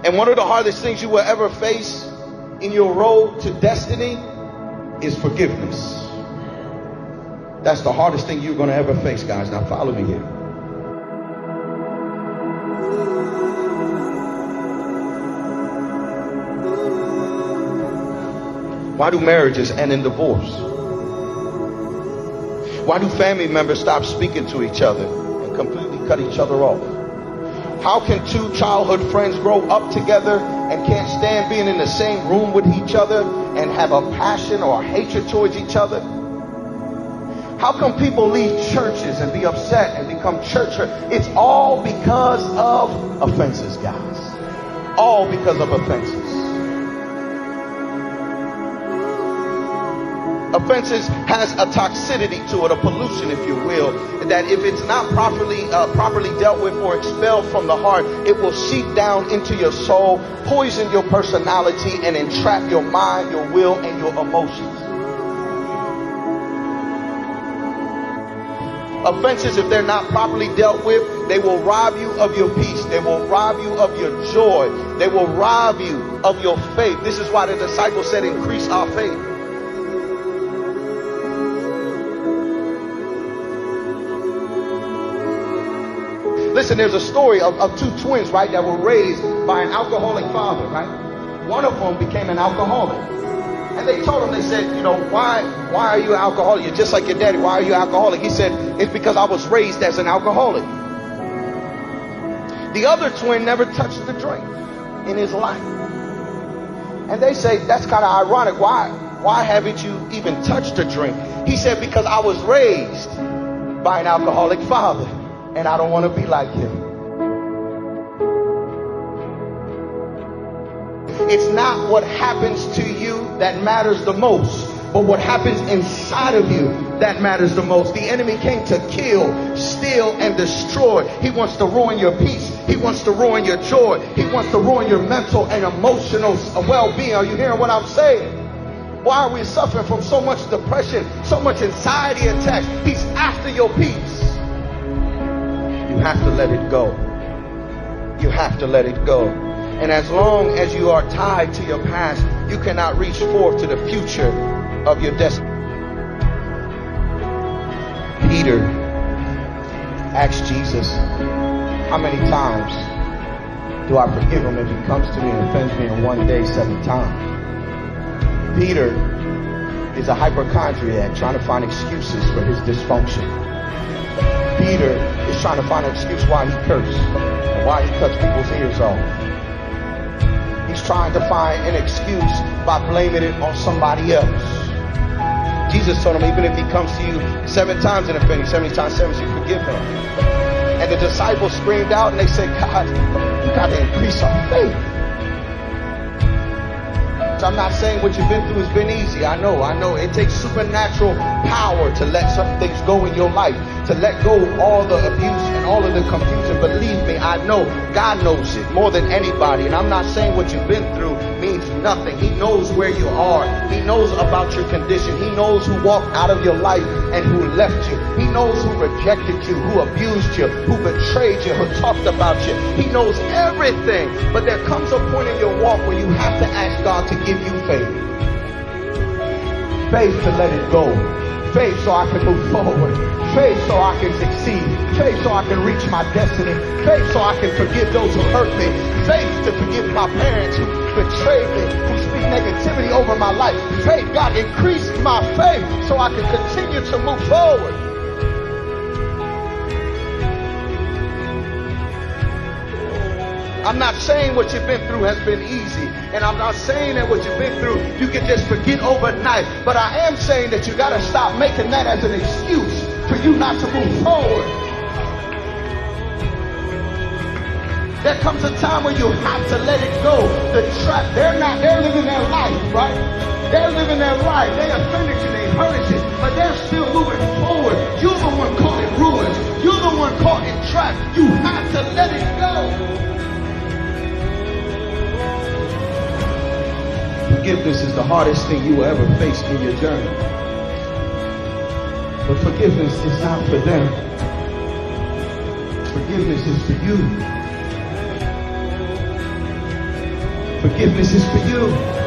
And one of the hardest things you will ever face in your road to destiny is forgiveness. That's the hardest thing you're going to ever face, guys. Now follow me here. Why do marriages end in divorce? Why do family members stop speaking to each other and completely cut each other off? How can two childhood friends grow up together and can't stand being in the same room with each other and have a passion or a hatred towards each other? How come people leave churches and be upset and become church hurt? It's all because of offenses, guys. All because of offenses. Offenses has a toxicity to it, a pollution, if you will, that if it's not properly dealt with or expelled from the heart, it will seep down into your soul, poison your personality, and entrap your mind, your will, and your emotions. Offenses, if they're not properly dealt with, they will rob you of your peace. They will rob you of your joy. They will rob you of your faith. This is why the disciples said, increase our faith. Listen, there's a story of two twins, right, that were raised by an alcoholic father, right? One of them became an alcoholic. And they told him, they said, you know, why are you an alcoholic? You're just like your daddy. Why are you an alcoholic? He said, it's because I was raised as an alcoholic. The other twin never touched the drink in his life. And they say, that's kind of ironic. Why haven't you even touched a drink? He said, because I was raised by an alcoholic father. And I don't want to be like him. It's not what happens to you that matters the most, but what happens inside of you that matters the most. The enemy came to kill, steal, and destroy. He wants to ruin your peace. He wants to ruin your joy. He wants to ruin your mental and emotional well-being. Are you hearing what I'm saying? Why are we suffering from so much depression, so much anxiety attacks? He's after your peace. You have to let it go. You have to let it go. And as long as you are tied to your past, you cannot reach forth to the future of your destiny. Peter asked Jesus, how many times do I forgive him if he comes to me and offends me in one day 7 times? Peter is a hypochondriac trying to find excuses for his dysfunction. Peter is trying to find an excuse why he cursed and why he cuts people's ears off. He's trying to find an excuse by blaming it on somebody else. Jesus told him, even if he comes to you 7 times and offend you, 70 times 7, you forgive him. And the disciples screamed out and they said, God, you got to increase our faith. I'm not saying what you've been through has been easy. I know. It takes supernatural power to let some things go in your life, to let go of all the abuse and all of the confusion. Believe me, I know God knows it more than anybody. And I'm not saying what you've been through means nothing. He knows where you are. He knows about your condition. He knows who walked out of your life and who left you. He knows who rejected you, who abused you, who betrayed you, who talked about you. He knows everything. But there comes a point in your walk where you have to ask God to give you faith. Faith to let it go. Faith so I can move forward. Faith so I can succeed. Faith so I can reach my destiny. Faith so I can forgive those who hurt me. Faith to forgive my parents who betrayed me, who speak negativity over my life. Faith, God, increase my faith so I can continue to move forward. I'm not saying what you've been through has been easy. And I'm not saying that what you've been through you can just forget overnight. But I am saying that you got to stop making that as an excuse for you not to move forward. There comes a time where you have to let it go. The trap, they're living their life, right? They're living their life. They offended you, they hurt you, but they're still moving forward. You're the one caught in ruins. You're the one caught in trap. You have to let it go. Forgiveness is the hardest thing you will ever face in your journey. But forgiveness is not for them. Forgiveness is for you. Forgiveness is for you.